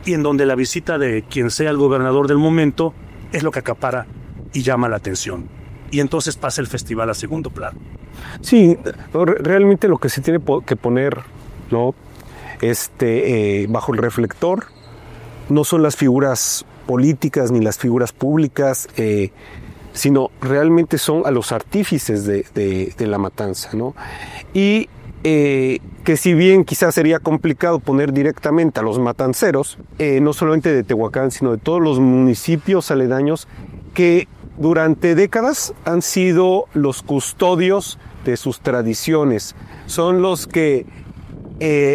y en donde la visita de quien sea el gobernador del momento es lo que acapara y llama la atención. Y entonces pasa el festival a segundo plano. Sí, realmente lo que se tiene que poner, ¿no? Bajo el reflector no son las figuras políticas ni las figuras públicas, sino realmente son a los artífices de la matanza, ¿no? Y que si bien quizás sería complicado poner directamente a los matanceros, no solamente de Tehuacán, sino de todos los municipios aledaños, que durante décadas han sido los custodios de sus tradiciones, son los que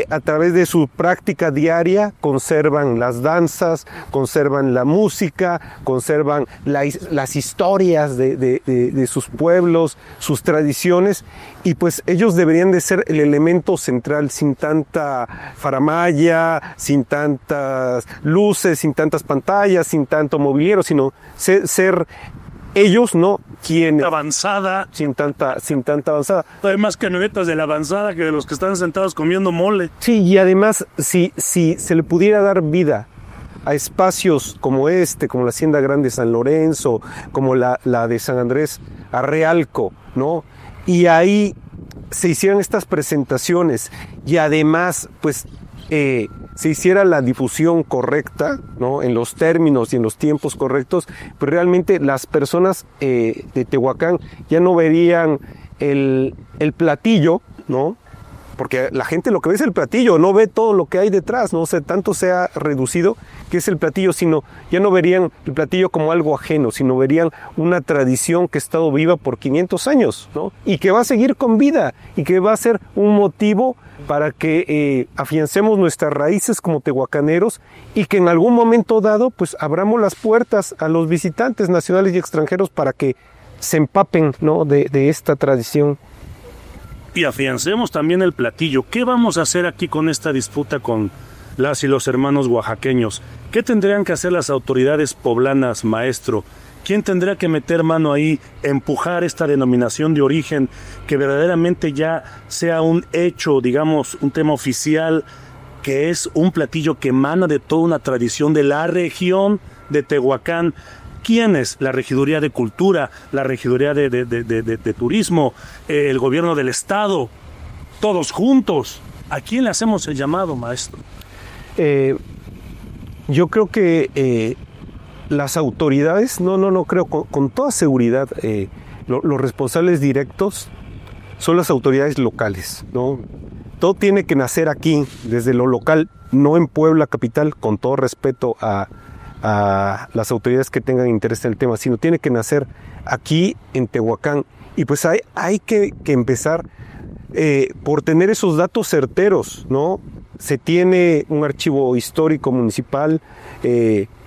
a través de su práctica diaria conservan las danzas, conservan la música, conservan las historias de sus pueblos, sus tradiciones, y pues ellos deberían de ser el elemento central, sin tanta faramalla, sin tantas luces, sin tantas pantallas, sin tanto mobiliario, sino ser ellos, ¿no? Quienes Avanzada. sin tanta avanzada. Hay más camionetas de la avanzada que de los que están sentados comiendo mole. Sí, y además, si se le pudiera dar vida a espacios como como la Hacienda Grande San Lorenzo, como la de San Andrés Arrealco, ¿no? Y ahí se hicieran estas presentaciones y además, pues, se hiciera la difusión correcta, ¿no? En los términos y en los tiempos correctos, pues realmente las personas de Tehuacán ya no verían el platillo, ¿no? Porque la gente lo que ve es el platillo, no ve todo lo que hay detrás, ¿no? O sea, tanto se ha reducido que es el platillo, sino ya no verían el platillo como algo ajeno, sino verían una tradición que ha estado viva por 500 años, ¿no? Y que va a seguir con vida y que va a ser un motivo para que afiancemos nuestras raíces como tehuacaneros y que en algún momento dado pues abramos las puertas a los visitantes nacionales y extranjeros para que se empapen, ¿no? de esta tradición. Y afiancemos también el platillo. ¿Qué vamos a hacer aquí con esta disputa con las y los hermanos oaxaqueños? ¿Qué tendrían que hacer las autoridades poblanas, maestro? ¿Quién tendrá que meter mano ahí, empujar esta denominación de origen, que verdaderamente ya sea un hecho, digamos, un tema oficial, que es un platillo que emana de toda una tradición de la región de Tehuacán? ¿Quiénes? La Regiduría de Cultura, la Regiduría de Turismo, el Gobierno del Estado, todos juntos. ¿A quién le hacemos el llamado, maestro? Yo creo que las autoridades, no creo, con toda seguridad, los responsables directos son las autoridades locales, ¿no? Todo tiene que nacer aquí, desde lo local, no en Puebla capital, con todo respeto a las autoridades que tengan interés en el tema, sino tiene que nacer aquí en Tehuacán. Y pues hay que empezar por tener esos datos certeros, ¿no? Se tiene un archivo histórico municipal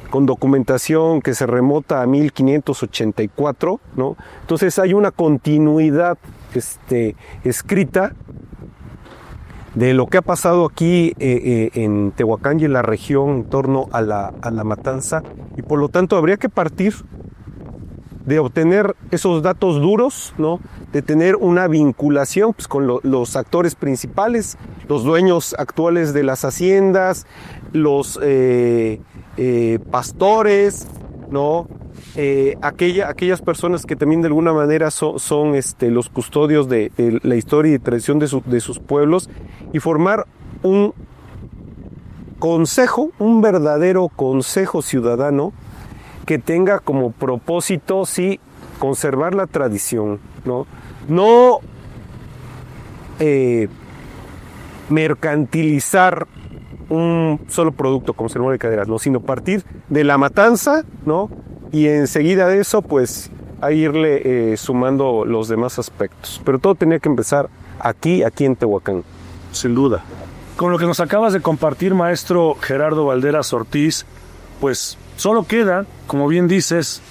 con documentación que se remota a 1584, ¿no? Entonces hay una continuidad escrita de lo que ha pasado aquí en Tehuacán y en la región en torno a la matanza, y por lo tanto habría que partir de obtener esos datos duros, ¿no? De tener una vinculación pues, con los actores principales, los dueños actuales de las haciendas, los pastores, ¿no? Aquellas personas que también de alguna manera son los custodios de la historia y tradición de sus pueblos, y formar un consejo, un verdadero consejo ciudadano que tenga como propósito, sí, conservar la tradición, ¿no? No mercantilizar un solo producto como es el mole de caderas, ¿no? Sino partir de la matanza, ¿no? Y enseguida de eso, pues, a irle sumando los demás aspectos. Pero todo tenía que empezar aquí en Tehuacán. Sin duda. Con lo que nos acabas de compartir, maestro Gerardo Valderas Ortiz, pues solo queda, como bien dices,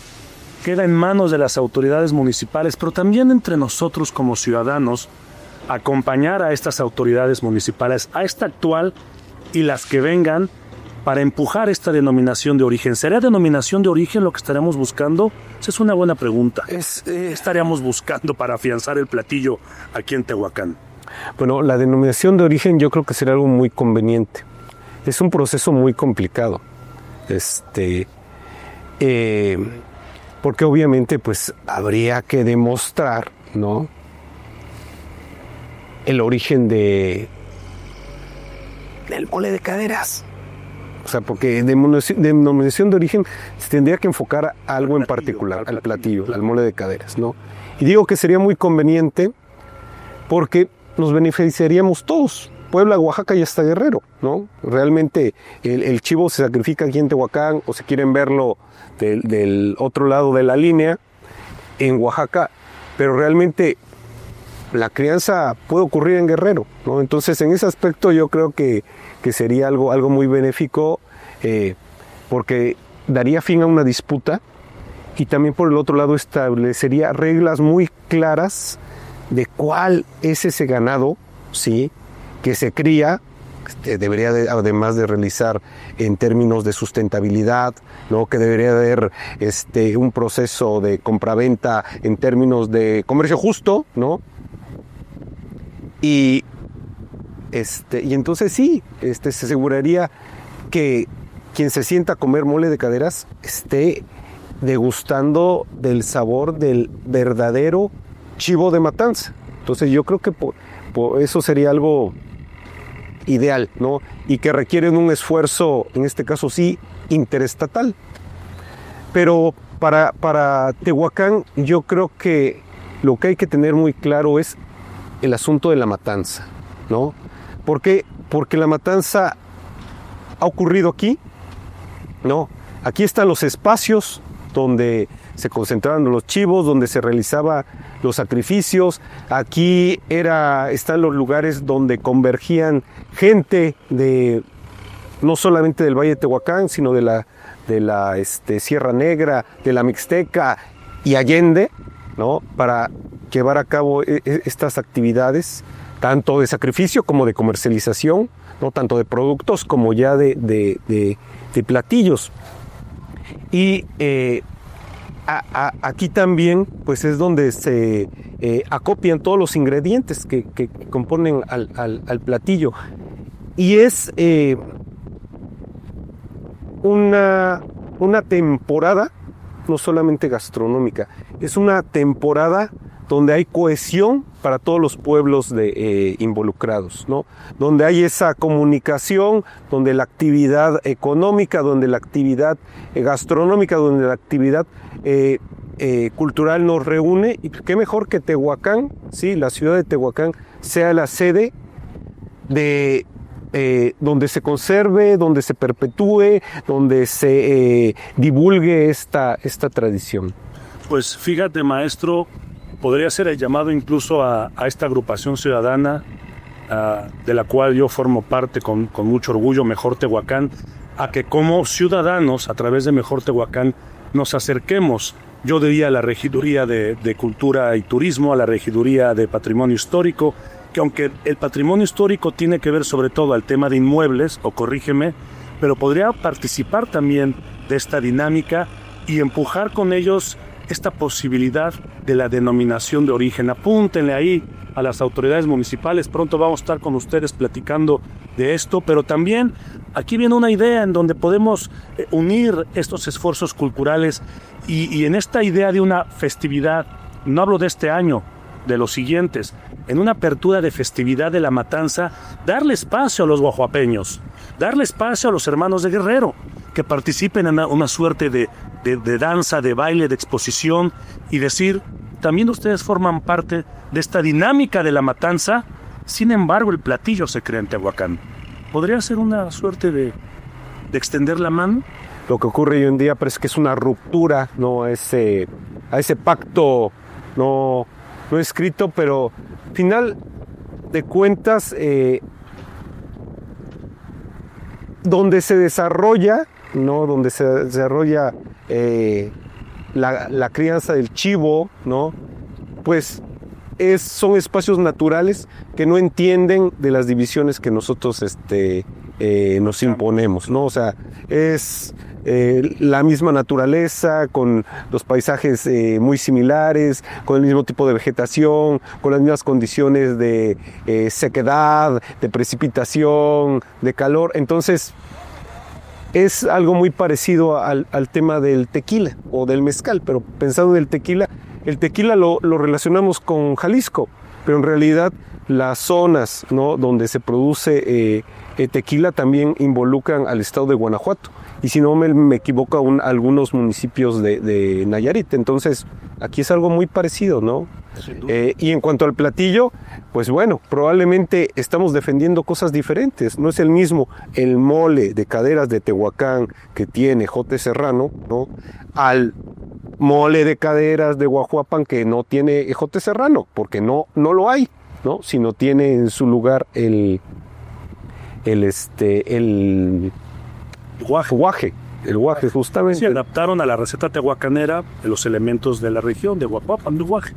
queda en manos de las autoridades municipales, pero también entre nosotros como ciudadanos, acompañar a estas autoridades municipales, a esta actual y las que vengan, para empujar esta denominación de origen. ¿Será denominación de origen lo que estaremos buscando? Esa es una buena pregunta. ¿Qué estaríamos buscando para afianzar el platillo aquí en Tehuacán? Bueno, la denominación de origen yo creo que será algo muy conveniente. Es un proceso muy complicado. Porque obviamente pues habría que demostrar, ¿no? El origen del mole de caderas. O sea, porque denominación de origen se tendría que enfocar a algo en particular, al platillo, al mole de caderas, ¿no? Y digo que sería muy conveniente porque nos beneficiaríamos todos, Puebla, Oaxaca y hasta Guerrero, ¿no? Realmente el chivo se sacrifica aquí en Tehuacán, o si quieren verlo del otro lado de la línea, en Oaxaca, pero realmente la crianza puede ocurrir en Guerrero, ¿no? Entonces, en ese aspecto yo creo que sería algo muy benéfico, porque daría fin a una disputa y también por el otro lado establecería reglas muy claras de cuál es ese ganado, ¿sí?, que se cría. Debería además de realizar en términos de sustentabilidad, ¿no?, que debería haber un proceso de compraventa en términos de comercio justo, ¿no? Y entonces sí, se aseguraría que quien se sienta a comer mole de caderas esté degustando del sabor del verdadero chivo de matanza. Entonces yo creo que eso sería algo ideal, ¿no? Y que requieren un esfuerzo, en este caso sí, interestatal. Pero para Tehuacán yo creo que lo que hay que tener muy claro es el asunto de la matanza, ¿no? ¿Por qué? Porque la matanza ha ocurrido aquí, ¿no? Aquí están los espacios donde se concentraban los chivos, donde se realizaban los sacrificios. Aquí están los lugares donde convergían gente no solamente del Valle de Tehuacán, sino de la Sierra Negra, de la Mixteca y Allende, ¿no?, para llevar a cabo estas actividades, tanto de sacrificio como de comercialización, ¿no?, tanto de productos como ya de platillos. Y aquí también pues es donde se acopian todos los ingredientes que componen al platillo. Y es una temporada no solamente gastronómica, es una temporada donde hay cohesión para todos los pueblos involucrados, ¿no? Donde hay esa comunicación, donde la actividad económica, donde la actividad gastronómica, donde la actividad cultural nos reúne. Y qué mejor que Tehuacán, sí, la ciudad de Tehuacán, sea la sede de donde se conserve, donde se perpetúe, donde se divulgue esta tradición. Pues fíjate, maestro, podría ser el llamado incluso a esta agrupación ciudadana de la cual yo formo parte con mucho orgullo, Mejor Tehuacán, a que como ciudadanos, a través de Mejor Tehuacán, nos acerquemos, yo diría, a la Regiduría de Cultura y Turismo, a la Regiduría de Patrimonio Histórico, que aunque el patrimonio histórico tiene que ver sobre todo al tema de inmuebles, o corrígeme, pero podría participar también de esta dinámica y empujar con ellos esta posibilidad de la denominación de origen. Apúntenle ahí a las autoridades municipales, pronto vamos a estar con ustedes platicando de esto, pero también aquí viene una idea en donde podemos unir estos esfuerzos culturales y en esta idea de una festividad, no hablo de este año, de los siguientes, en una apertura de festividad de la matanza, darle espacio a los guajuapeños, darle espacio a los hermanos de Guerrero, que participen en una suerte de danza, de baile, de exposición, y decir, también ustedes forman parte de esta dinámica de la matanza, sin embargo el platillo se crea en Tehuacán. ¿Podría ser una suerte de extender la mano? Lo que ocurre hoy en día parece que es una ruptura, ¿no?, a ese pacto no escrito, pero al final de cuentas donde se desarrolla, ¿no?, donde se desarrolla la crianza del chivo, ¿no?, pues son espacios naturales que no entienden de las divisiones que nosotros nos imponemos, ¿no? O sea, es la misma naturaleza, con los paisajes muy similares, con el mismo tipo de vegetación, con las mismas condiciones de sequedad, de precipitación, de calor. Entonces, es algo muy parecido al tema del tequila o del mezcal, pero pensando en el tequila lo relacionamos con Jalisco, pero en realidad las zonas, ¿no?, donde se produce tequila también involucran al estado de Guanajuato, y si no me equivoco, algunos municipios de Nayarit. Entonces aquí es algo muy parecido, ¿no? Y en cuanto al platillo, pues bueno, probablemente estamos defendiendo cosas diferentes. No es el mismo el mole de caderas de Tehuacán que tiene Jote Serrano, ¿no?, al mole de caderas de Guajuapan que no tiene Jote Serrano, porque no lo hay, ¿no?, sino tiene en su lugar el guaje. El guaje, justamente. Sí, adaptaron a la receta tehuacanera los elementos de la región de Guajuapan, del guaje.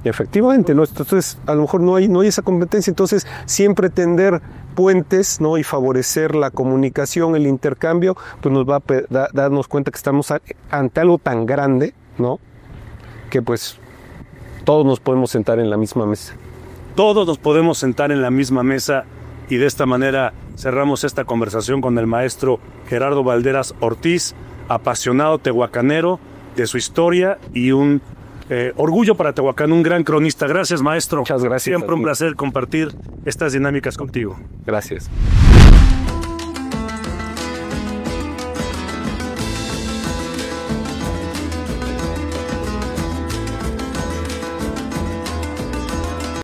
Efectivamente, ¿no? Entonces a lo mejor no hay esa competencia, entonces siempre tender puentes, ¿no?, y favorecer la comunicación, el intercambio, pues nos va a darnos cuenta que estamos ante algo tan grande, ¿no?, que pues todos nos podemos sentar en la misma mesa. Todos nos podemos sentar en la misma mesa, y de esta manera cerramos esta conversación con el maestro Gerardo Valderas Ortiz, apasionado tehuacanero de su historia y un orgullo para Tehuacán, un gran cronista. Gracias, maestro. Muchas gracias. Siempre un placer compartir estas dinámicas contigo. Gracias.